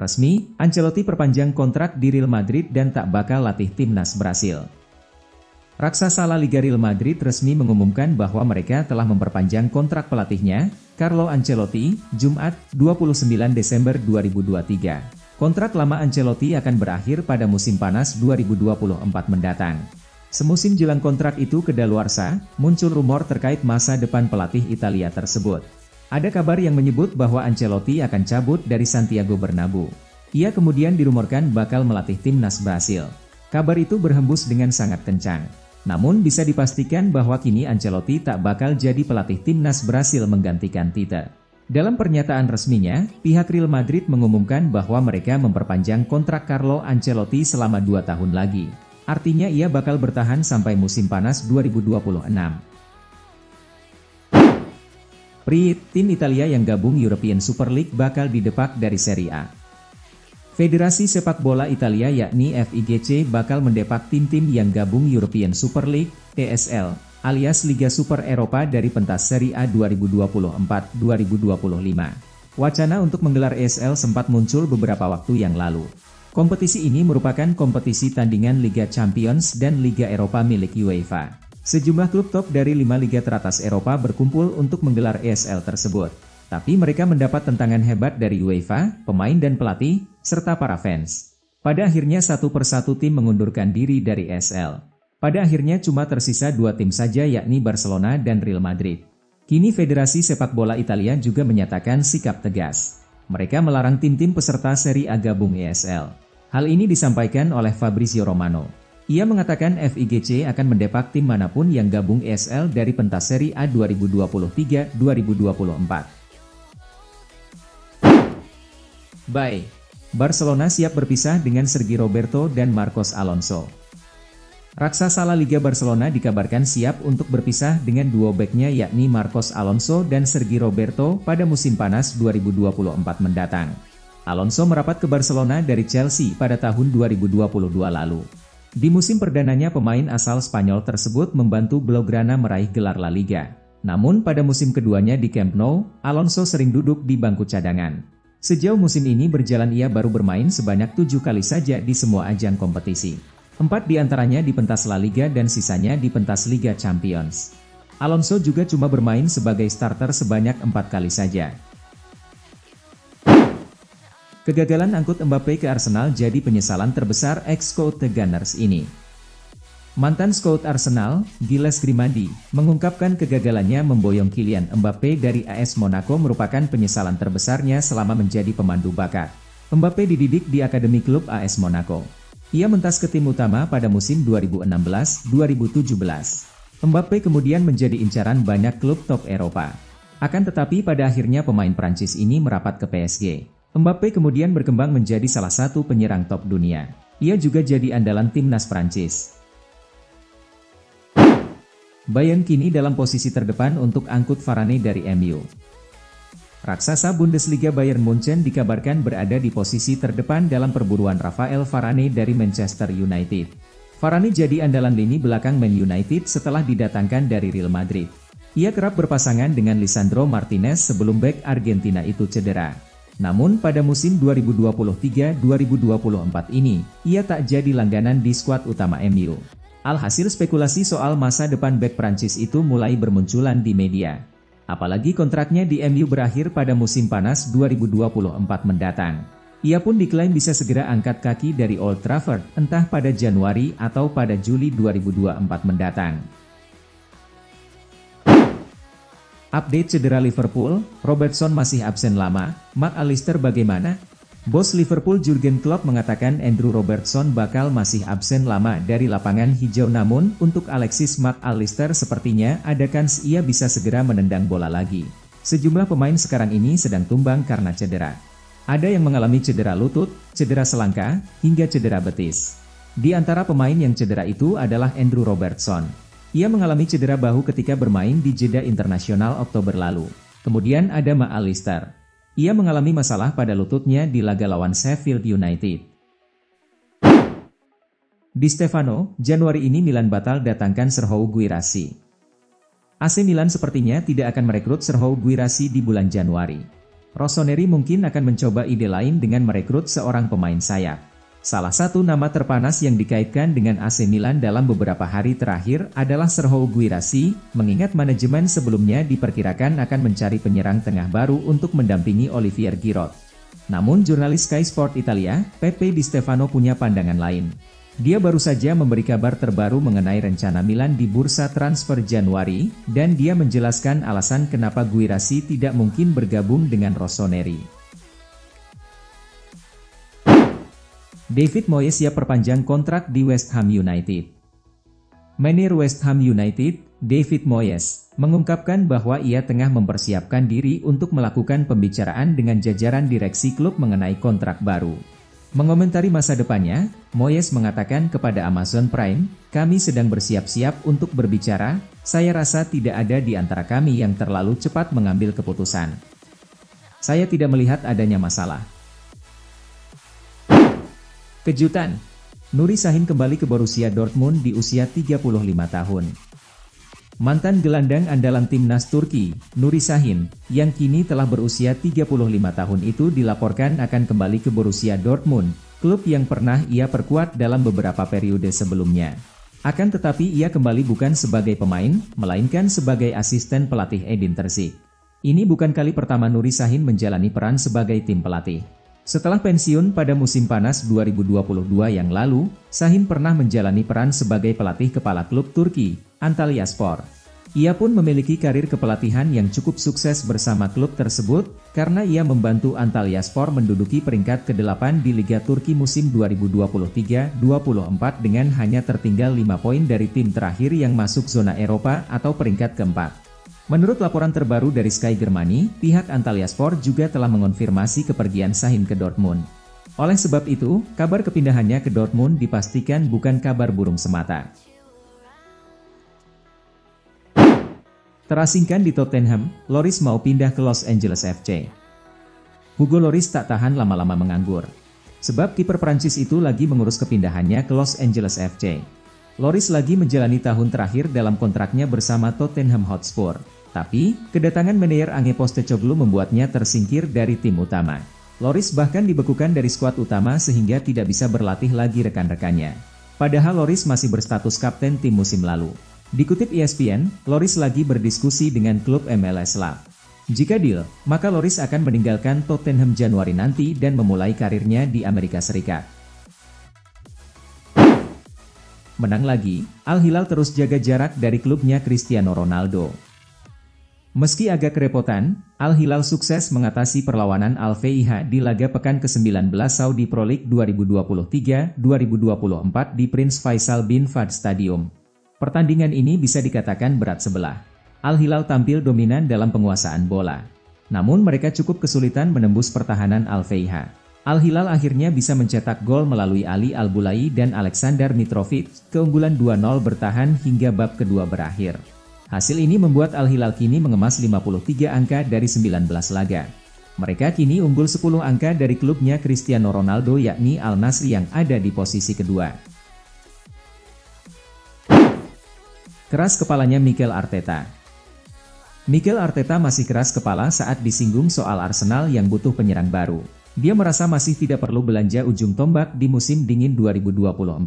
Resmi, Ancelotti perpanjang kontrak di Real Madrid dan tak bakal latih timnas Brasil. Raksasa La Liga Real Madrid resmi mengumumkan bahwa mereka telah memperpanjang kontrak pelatihnya, Carlo Ancelotti, Jumat, 29 Desember 2023. Kontrak lama Ancelotti akan berakhir pada musim panas 2024 mendatang. Semusim jelang kontrak itu kedaluarsa, muncul rumor terkait masa depan pelatih Italia tersebut. Ada kabar yang menyebut bahwa Ancelotti akan cabut dari Santiago Bernabeu. Ia kemudian dirumorkan bakal melatih timnas Brasil. Kabar itu berhembus dengan sangat kencang. Namun bisa dipastikan bahwa kini Ancelotti tak bakal jadi pelatih timnas Brasil menggantikan Tite. Dalam pernyataan resminya, pihak Real Madrid mengumumkan bahwa mereka memperpanjang kontrak Carlo Ancelotti selama 2 tahun lagi. Artinya ia bakal bertahan sampai musim panas 2026. Tim Italia yang gabung European Super League bakal didepak dari Serie A. Federasi Sepak Bola Italia yakni FIGC bakal mendepak tim-tim yang gabung European Super League, ESL, alias Liga Super Eropa dari pentas Serie A 2024-2025. Wacana untuk menggelar ESL sempat muncul beberapa waktu yang lalu. Kompetisi ini merupakan kompetisi tandingan Liga Champions dan Liga Eropa milik UEFA. Sejumlah klub top dari 5 liga teratas Eropa berkumpul untuk menggelar ESL tersebut. Tapi mereka mendapat tentangan hebat dari UEFA, pemain dan pelatih, serta para fans. Pada akhirnya satu persatu tim mengundurkan diri dari ESL. Pada akhirnya cuma tersisa 2 tim saja yakni Barcelona dan Real Madrid. Kini Federasi Sepak Bola Italia juga menyatakan sikap tegas. Mereka melarang tim-tim peserta Serie A gabung ESL. Hal ini disampaikan oleh Fabrizio Romano. Ia mengatakan FIGC akan mendepak tim manapun yang gabung ESL dari pentas Serie A 2023-2024. Barcelona siap berpisah dengan Sergi Roberto dan Marcos Alonso. Raksasa La Liga Barcelona dikabarkan siap untuk berpisah dengan duo beknya yakni Marcos Alonso dan Sergi Roberto pada musim panas 2024 mendatang. Alonso merapat ke Barcelona dari Chelsea pada tahun 2022 lalu. Di musim perdananya pemain asal Spanyol tersebut membantu Blaugrana meraih gelar La Liga. Namun pada musim keduanya di Camp Nou, Alonso sering duduk di bangku cadangan. Sejauh musim ini berjalan ia baru bermain sebanyak 7 kali saja di semua ajang kompetisi. 4 diantaranya di pentas La Liga dan sisanya di pentas Liga Champions. Alonso juga cuma bermain sebagai starter sebanyak 4 kali saja. Kegagalan angkut Mbappe ke Arsenal jadi penyesalan terbesar ex-scout The Gunners ini. Mantan scout Arsenal, Gilles Grimandi, mengungkapkan kegagalannya memboyong Kylian Mbappe dari AS Monaco merupakan penyesalan terbesarnya selama menjadi pemandu bakat. Mbappe dididik di akademi klub AS Monaco. Ia mentas ke tim utama pada musim 2016-2017. Mbappe kemudian menjadi incaran banyak klub top Eropa. Akan tetapi pada akhirnya pemain Prancis ini merapat ke PSG. Mbappe kemudian berkembang menjadi salah satu penyerang top dunia. Ia juga jadi andalan timnas Prancis. Bayern kini dalam posisi terdepan untuk angkut Varane dari MU. Raksasa Bundesliga Bayern Munchen dikabarkan berada di posisi terdepan dalam perburuan Rafael Varane dari Manchester United. Varane jadi andalan lini belakang Man United setelah didatangkan dari Real Madrid. Ia kerap berpasangan dengan Lisandro Martinez sebelum bek Argentina itu cedera. Namun pada musim 2023-2024 ini, ia tak jadi langganan di skuad utama MU. Alhasil spekulasi soal masa depan bek Prancis itu mulai bermunculan di media. Apalagi kontraknya di MU berakhir pada musim panas 2024 mendatang. Ia pun diklaim bisa segera angkat kaki dari Old Trafford, entah pada Januari atau pada Juli 2024 mendatang. Update cedera Liverpool, Robertson masih absen lama, Mac Allister bagaimana? Bos Liverpool Jurgen Klopp mengatakan Andrew Robertson bakal masih absen lama dari lapangan hijau, namun untuk Alexis Mac Allister sepertinya ada kans ia bisa segera menendang bola lagi. Sejumlah pemain sekarang ini sedang tumbang karena cedera. Ada yang mengalami cedera lutut, cedera selangka, hingga cedera betis. Di antara pemain yang cedera itu adalah Andrew Robertson. Ia mengalami cedera bahu ketika bermain di Jeddah Internasional Oktober lalu. Kemudian ada Mac Allister. Ia mengalami masalah pada lututnya di laga lawan Sheffield United. Di Stefano, Januari ini Milan batal datangkan Serhou Guirassy. AC Milan sepertinya tidak akan merekrut Serhou Guirassy di bulan Januari. Rossoneri mungkin akan mencoba ide lain dengan merekrut seorang pemain sayap. Salah satu nama terpanas yang dikaitkan dengan AC Milan dalam beberapa hari terakhir adalah Serhou Guirassy, mengingat manajemen sebelumnya diperkirakan akan mencari penyerang tengah baru untuk mendampingi Olivier Giroud. Namun jurnalis Sky Sport Italia, Pepe Di Stefano punya pandangan lain. Dia baru saja memberi kabar terbaru mengenai rencana Milan di bursa transfer Januari, dan dia menjelaskan alasan kenapa Guirassy tidak mungkin bergabung dengan Rossoneri. David Moyes siap perpanjang kontrak di West Ham United. Manajer West Ham United, David Moyes, mengungkapkan bahwa ia tengah mempersiapkan diri untuk melakukan pembicaraan dengan jajaran direksi klub mengenai kontrak baru. Mengomentari masa depannya, Moyes mengatakan kepada Amazon Prime, "Kami sedang bersiap-siap untuk berbicara, saya rasa tidak ada di antara kami yang terlalu cepat mengambil keputusan. Saya tidak melihat adanya masalah." Kejutan, Nuri Sahin kembali ke Borussia Dortmund di usia 35 tahun. Mantan gelandang andalan timnas Turki, Nuri Sahin, yang kini telah berusia 35 tahun itu dilaporkan akan kembali ke Borussia Dortmund, klub yang pernah ia perkuat dalam beberapa periode sebelumnya. Akan tetapi ia kembali bukan sebagai pemain, melainkan sebagai asisten pelatih Edin Terzic. Ini bukan kali pertama Nuri Sahin menjalani peran sebagai tim pelatih. Setelah pensiun pada musim panas 2022 yang lalu, Sahin pernah menjalani peran sebagai pelatih kepala klub Turki, Antalyaspor. Ia pun memiliki karir kepelatihan yang cukup sukses bersama klub tersebut, karena ia membantu Antalyaspor menduduki peringkat ke-8 di Liga Turki musim 2023-24 dengan hanya tertinggal 5 poin dari tim terakhir yang masuk zona Eropa atau peringkat keempat. Menurut laporan terbaru dari Sky Germany, pihak Antalyaspor juga telah mengonfirmasi kepergian Sahin ke Dortmund. Oleh sebab itu, kabar kepindahannya ke Dortmund dipastikan bukan kabar burung semata. Terasingkan di Tottenham, Lloris mau pindah ke Los Angeles FC. Hugo Lloris tak tahan lama-lama menganggur. Sebab kiper Prancis itu lagi mengurus kepindahannya ke Los Angeles FC. Lloris lagi menjalani tahun terakhir dalam kontraknya bersama Tottenham Hotspur. Tapi, kedatangan manajer Ange Postecoglou membuatnya tersingkir dari tim utama. Lloris bahkan dibekukan dari skuad utama sehingga tidak bisa berlatih lagi rekan-rekannya. Padahal Lloris masih berstatus kapten tim musim lalu. Dikutip ESPN, Lloris lagi berdiskusi dengan klub MLS Love. Jika deal, maka Lloris akan meninggalkan Tottenham Januari nanti dan memulai karirnya di Amerika Serikat. Menang lagi, Al Hilal terus jaga jarak dari klubnya Cristiano Ronaldo. Meski agak kerepotan, Al Hilal sukses mengatasi perlawanan Al-Feiha di laga pekan ke-19 Saudi Pro League 2023-2024 di Prince Faisal bin Fahd Stadium. Pertandingan ini bisa dikatakan berat sebelah. Al Hilal tampil dominan dalam penguasaan bola. Namun mereka cukup kesulitan menembus pertahanan Al-Feiha. Al Hilal akhirnya bisa mencetak gol melalui Ali Al-Bulai dan Alexander Mitrovic. Keunggulan 2-0 bertahan hingga bab kedua berakhir. Hasil ini membuat Al Hilal kini mengemas 53 angka dari 19 laga. Mereka kini unggul 10 angka dari klubnya Cristiano Ronaldo yakni Al Nassr yang ada di posisi kedua. Keras kepalanya Mikel Arteta. Mikel Arteta masih keras kepala saat disinggung soal Arsenal yang butuh penyerang baru. Dia merasa masih tidak perlu belanja ujung tombak di musim dingin 2024.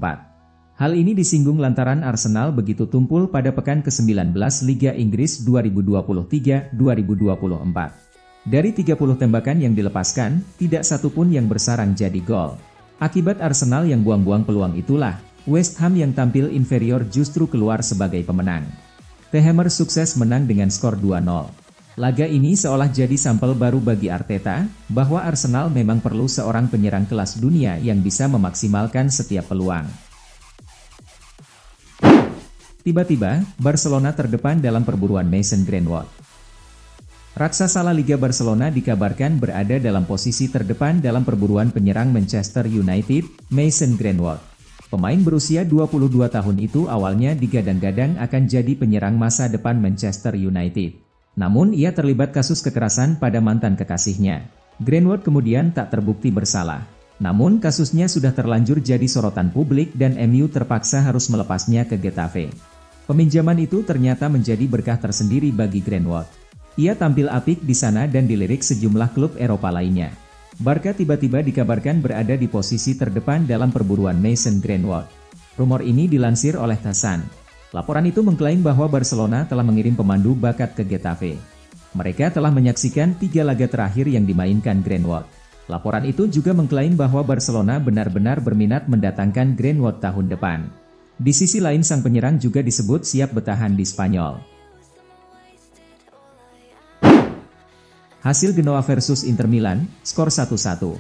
Hal ini disinggung lantaran Arsenal begitu tumpul pada pekan ke-19 Liga Inggris 2023-2024. Dari 30 tembakan yang dilepaskan, tidak satu pun yang bersarang jadi gol. Akibat Arsenal yang buang-buang peluang itulah, West Ham yang tampil inferior justru keluar sebagai pemenang. The Hammers sukses menang dengan skor 2-0. Laga ini seolah jadi sampel baru bagi Arteta, bahwa Arsenal memang perlu seorang penyerang kelas dunia yang bisa memaksimalkan setiap peluang. Tiba-tiba, Barcelona terdepan dalam perburuan Mason Greenwood. Raksasa La Liga Barcelona dikabarkan berada dalam posisi terdepan dalam perburuan penyerang Manchester United, Mason Greenwood. Pemain berusia 22 tahun itu awalnya digadang-gadang akan jadi penyerang masa depan Manchester United. Namun ia terlibat kasus kekerasan pada mantan kekasihnya. Greenwood kemudian tak terbukti bersalah. Namun kasusnya sudah terlanjur jadi sorotan publik dan MU terpaksa harus melepasnya ke Getafe. Peminjaman itu ternyata menjadi berkah tersendiri bagi Greenwood. Ia tampil apik di sana dan dilirik sejumlah klub Eropa lainnya. Barca tiba-tiba dikabarkan berada di posisi terdepan dalam perburuan Mason Greenwood. Rumor ini dilansir oleh Tasan. Laporan itu mengklaim bahwa Barcelona telah mengirim pemandu bakat ke Getafe. Mereka telah menyaksikan 3 laga terakhir yang dimainkan Greenwood. Laporan itu juga mengklaim bahwa Barcelona benar-benar berminat mendatangkan Greenwood tahun depan. Di sisi lain sang penyerang juga disebut siap bertahan di Spanyol. Hasil Genoa versus Inter Milan, skor 1-1.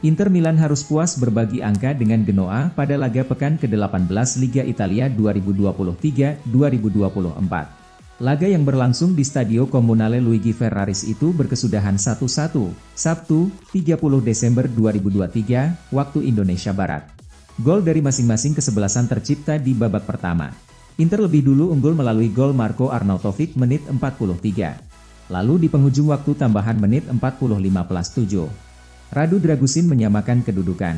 Inter Milan harus puas berbagi angka dengan Genoa pada laga pekan ke-18 Liga Italia 2023-2024. Laga yang berlangsung di Stadio Comunale Luigi Ferraris itu berkesudahan 1-1, Sabtu, 30 Desember 2023, waktu Indonesia Barat. Gol dari masing-masing kesebelasan tercipta di babak pertama. Inter lebih dulu unggul melalui gol Marko Arnautovic menit 43. Lalu di penghujung waktu tambahan menit 45+7. Radu Dragusin menyamakan kedudukan.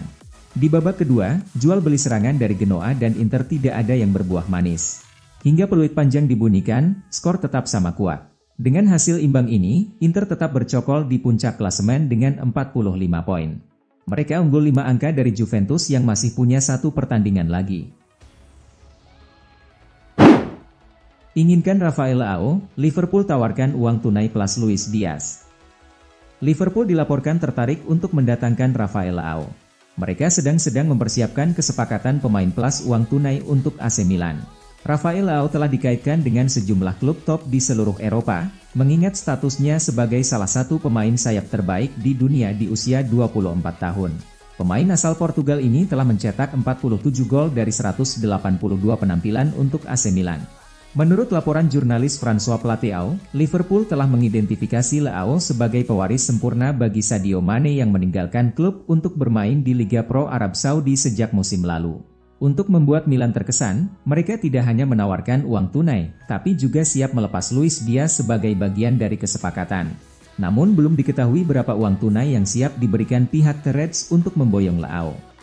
Di babak kedua, jual beli serangan dari Genoa dan Inter tidak ada yang berbuah manis. Hingga peluit panjang dibunyikan, skor tetap sama kuat. Dengan hasil imbang ini, Inter tetap bercokol di puncak klasemen dengan 45 poin. Mereka unggul 5 angka dari Juventus yang masih punya 1 pertandingan lagi. Inginkan Rafael Leao, Liverpool tawarkan uang tunai plus Luis Diaz. Liverpool dilaporkan tertarik untuk mendatangkan Rafael Leao. Mereka sedang mempersiapkan kesepakatan pemain plus uang tunai untuk AC Milan. Rafael Leao telah dikaitkan dengan sejumlah klub top di seluruh Eropa, mengingat statusnya sebagai salah satu pemain sayap terbaik di dunia di usia 24 tahun. Pemain asal Portugal ini telah mencetak 47 gol dari 182 penampilan untuk AC Milan. Menurut laporan jurnalis François Plateau, Liverpool telah mengidentifikasi Leao sebagai pewaris sempurna bagi Sadio Mane yang meninggalkan klub untuk bermain di Liga Pro Arab Saudi sejak musim lalu. Untuk membuat Milan terkesan, mereka tidak hanya menawarkan uang tunai, tapi juga siap melepas Luis Diaz sebagai bagian dari kesepakatan. Namun belum diketahui berapa uang tunai yang siap diberikan pihak The Reds untuk memboyong Leao.